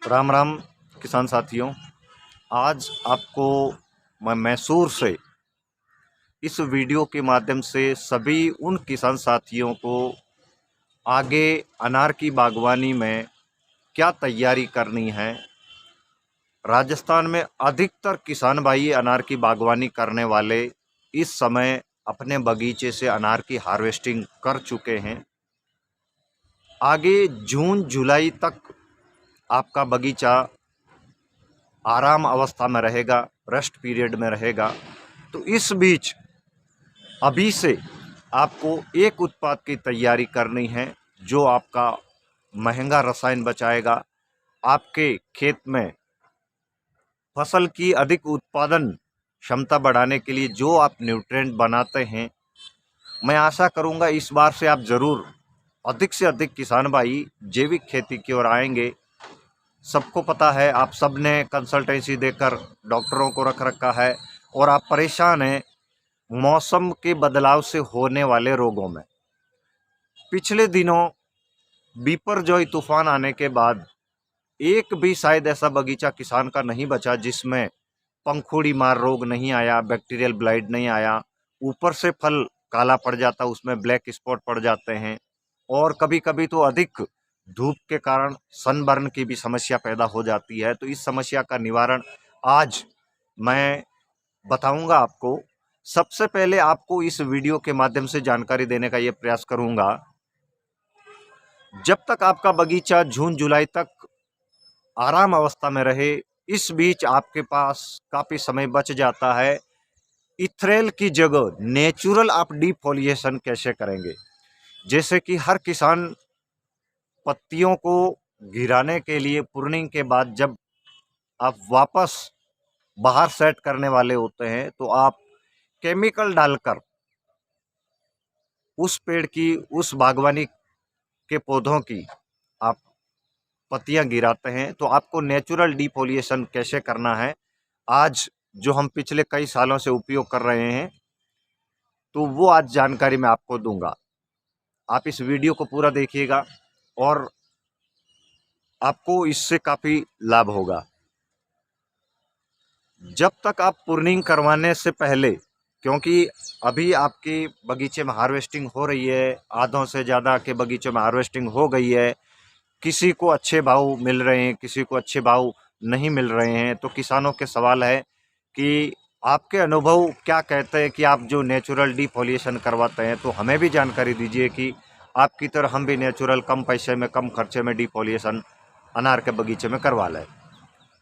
राम राम किसान साथियों। आज आपको मैं मैसूर से इस वीडियो के माध्यम से सभी उन किसान साथियों को आगे अनार की बागवानी में क्या तैयारी करनी है। राजस्थान में अधिकतर किसान भाई अनार की बागवानी करने वाले इस समय अपने बगीचे से अनार की हार्वेस्टिंग कर चुके हैं। आगे जून जुलाई तक आपका बगीचा आराम अवस्था में रहेगा, रेस्ट पीरियड में रहेगा। तो इस बीच अभी से आपको एक उत्पाद की तैयारी करनी है जो आपका महंगा रसायन बचाएगा, आपके खेत में फसल की अधिक उत्पादन क्षमता बढ़ाने के लिए जो आप न्यूट्रिएंट बनाते हैं। मैं आशा करूंगा इस बार से आप ज़रूर अधिक से अधिक किसान भाई जैविक खेती की ओर आएंगे। सबको पता है, आप सब ने कंसल्टेंसी देकर डॉक्टरों को रख रखा है और आप परेशान हैं मौसम के बदलाव से होने वाले रोगों में। पिछले दिनों बिपरजॉय तूफान आने के बाद एक भी शायद ऐसा बगीचा किसान का नहीं बचा जिसमें पंखुड़ी मार रोग नहीं आया, बैक्टीरियल ब्लाइट नहीं आया। ऊपर से फल काला पड़ जाता, उसमें ब्लैक स्पॉट पड़ जाते हैं और कभी कभी तो अधिक धूप के कारण सनबर्न की भी समस्या पैदा हो जाती है। तो इस समस्या का निवारण आज मैं बताऊंगा आपको। सबसे पहले आपको इस वीडियो के माध्यम से जानकारी देने का ये प्रयास करूंगा। जब तक आपका बगीचा जून जुलाई तक आराम अवस्था में रहे, इस बीच आपके पास काफ़ी समय बच जाता है। इथ्रेल की जगह नेचुरल आप डिफोलिएशन कैसे करेंगे। जैसे कि हर किसान पत्तियों को गिराने के लिए प्रूनिंग के बाद जब आप वापस बाहर सेट करने वाले होते हैं तो आप केमिकल डालकर उस पेड़ की, उस बागवानी के पौधों की आप पत्तियां गिराते हैं। तो आपको नेचुरल डिफोलिएशन कैसे करना है, आज जो हम पिछले कई सालों से उपयोग कर रहे हैं, तो वो आज जानकारी मैं आपको दूंगा। आप इस वीडियो को पूरा देखिएगा और आपको इससे काफ़ी लाभ होगा। जब तक आप प्रूनिंग करवाने से पहले, क्योंकि अभी आपके बगीचे में हार्वेस्टिंग हो रही है, आधों से ज़्यादा के बगीचों में हार्वेस्टिंग हो गई है, किसी को अच्छे भाव मिल रहे हैं, किसी को अच्छे भाव नहीं मिल रहे हैं। तो किसानों के सवाल है कि आपके अनुभव क्या कहते हैं कि आप जो नेचुरल डिफोलिएशन करवाते हैं, तो हमें भी जानकारी दीजिए कि आपकी तरह हम भी नेचुरल कम पैसे में, कम खर्चे में डिफोलिएशन अनार के बगीचे में करवा लें।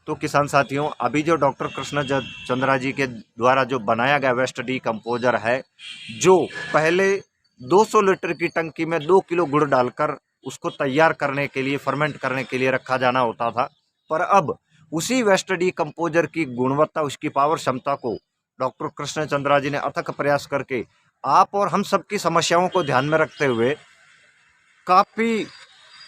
तो किसान साथियों, अभी जो डॉक्टर कृष्ण चंद्रा जी के द्वारा जो बनाया गया वेस्ट डीकम्पोजर है, जो पहले 200 लीटर की टंकी में 2 किलो गुड़ डालकर उसको तैयार करने के लिए, फर्मेंट करने के लिए रखा जाना होता था, पर अब उसी वेस्ट डीकम्पोजर की गुणवत्ता, उसकी पावर क्षमता को डॉक्टर कृष्ण चंद्रा जी ने अथक प्रयास करके आप और हम सबकी समस्याओं को ध्यान में रखते हुए काफ़ी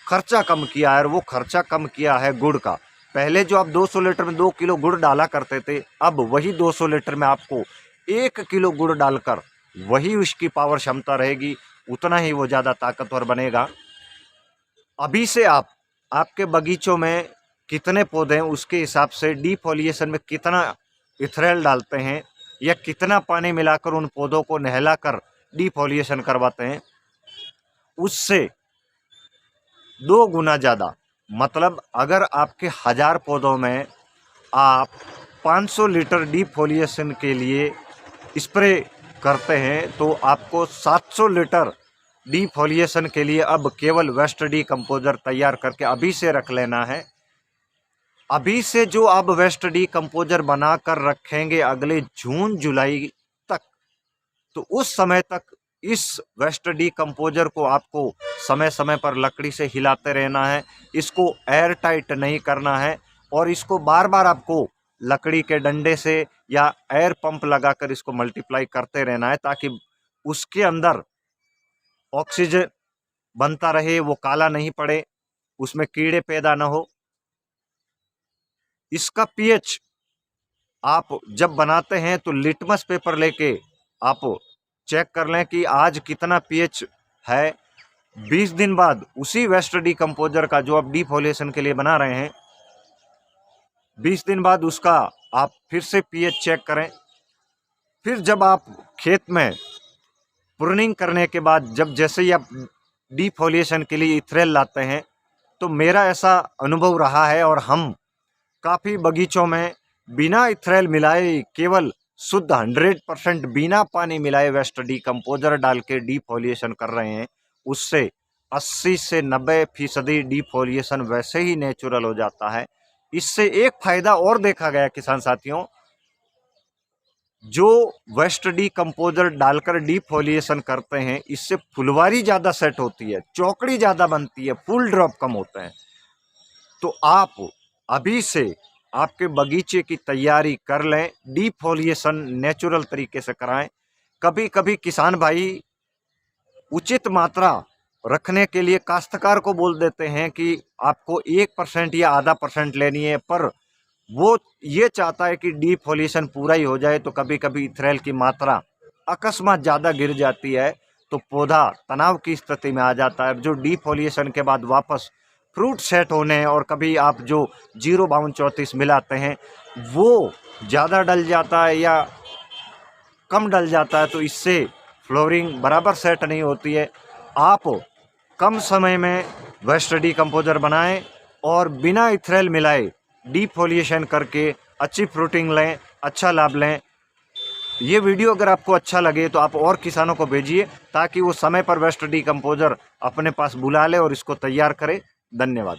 खर्चा कम किया है। और वो खर्चा कम किया है गुड़ का। पहले जो आप 200 लीटर में 2 किलो गुड़ डाला करते थे, अब वही 200 लीटर में आपको 1 किलो गुड़ डालकर वही उसकी पावर क्षमता रहेगी, उतना ही वो ज़्यादा ताकतवर बनेगा। अभी से आप आपके बगीचों में कितने पौधे हैं उसके हिसाब से डिफोलिएशन में कितना इथ्रेल डालते हैं या कितना पानी मिलाकर उन पौधों को नहलाकर डिफोलिएशन करवाते हैं, उससे 2 गुना ज़्यादा, मतलब अगर आपके 1000 पौधों में आप 500 लीटर डिफोलिएशन के लिए स्प्रे करते हैं, तो आपको 700 लीटर डिफोलिएशन के लिए अब केवल वेस्ट डीकम्पोजर तैयार करके अभी से रख लेना है। अभी से जो आप वेस्ट डीकम्पोजर बना कर रखेंगे अगले जून जुलाई तक, तो उस समय तक इस वेस्ट डीकम्पोजर को आपको समय समय पर लकड़ी से हिलाते रहना है। इसको एयर टाइट नहीं करना है और इसको बार बार आपको लकड़ी के डंडे से या एयर पंप लगाकर इसको मल्टीप्लाई करते रहना है, ताकि उसके अंदर ऑक्सीजन बनता रहे, वो काला नहीं पड़े, उसमें कीड़े पैदा ना हो। इसका पीएच आप जब बनाते हैं तो लिटमस पेपर लेके आप चेक कर लें कि आज कितना पीएच है। 20 दिन बाद उसी वेस्ट डीकम्पोजर का जो आप डिफोलिएशन के लिए बना रहे हैं, 20 दिन बाद उसका आप फिर से पीएच चेक करें। फिर जब आप खेत में प्रूनिंग करने के बाद जब जैसे ही आप डिफोलिएशन के लिए इथ्रेल लाते हैं, तो मेरा ऐसा अनुभव रहा है और हम काफ़ी बगीचों में बिना इथ्रेल मिलाए केवल शुद्ध 100% बिना पानी मिलाए वेस्ट डीकम्पोजर डाल के डिफोलिएशन कर रहे हैं। उससे 80 से 90% डिफोलिएशन वैसे ही नेचुरल हो जाता है। इससे एक फायदा और देखा गया किसान साथियों, जो वेस्ट डीकम्पोजर डालकर डिफोलिएशन करते हैं, इससे फुलवारी ज़्यादा सेट होती है, चौकड़ी ज़्यादा बनती है, फूल ड्रॉप कम होते हैं। तो आप अभी से आपके बगीचे की तैयारी कर लें, डिफोलिएशन नेचुरल तरीके से कराएं। कभी कभी किसान भाई उचित मात्रा रखने के लिए काश्तकार को बोल देते हैं कि आपको 1% या आधा % लेनी है, पर वो ये चाहता है कि डिफोलिएशन पूरा ही हो जाए। तो कभी कभी इथ्रेल की मात्रा अकस्मात ज़्यादा गिर जाती है, तो पौधा तनाव की स्थिति में आ जाता है। जो डिफोलिएशन के बाद वापस फ्रूट सेट होने हैं, और कभी आप जो 05234 मिलाते हैं वो ज़्यादा डल जाता है या कम डल जाता है, तो इससे फ्लोरिंग बराबर सेट नहीं होती है। आप कम समय में वेस्ट डीकम्पोजर बनाएं और बिना इथ्रेल मिलाए डिफोलिएशन करके अच्छी फ्रूटिंग लें, अच्छा लाभ लें। ये वीडियो अगर आपको अच्छा लगे तो आप और किसानों को भेजिए, ताकि वो समय पर वेस्ट डीकम्पोजर अपने पास बुला ले और इसको तैयार करे। धन्यवाद।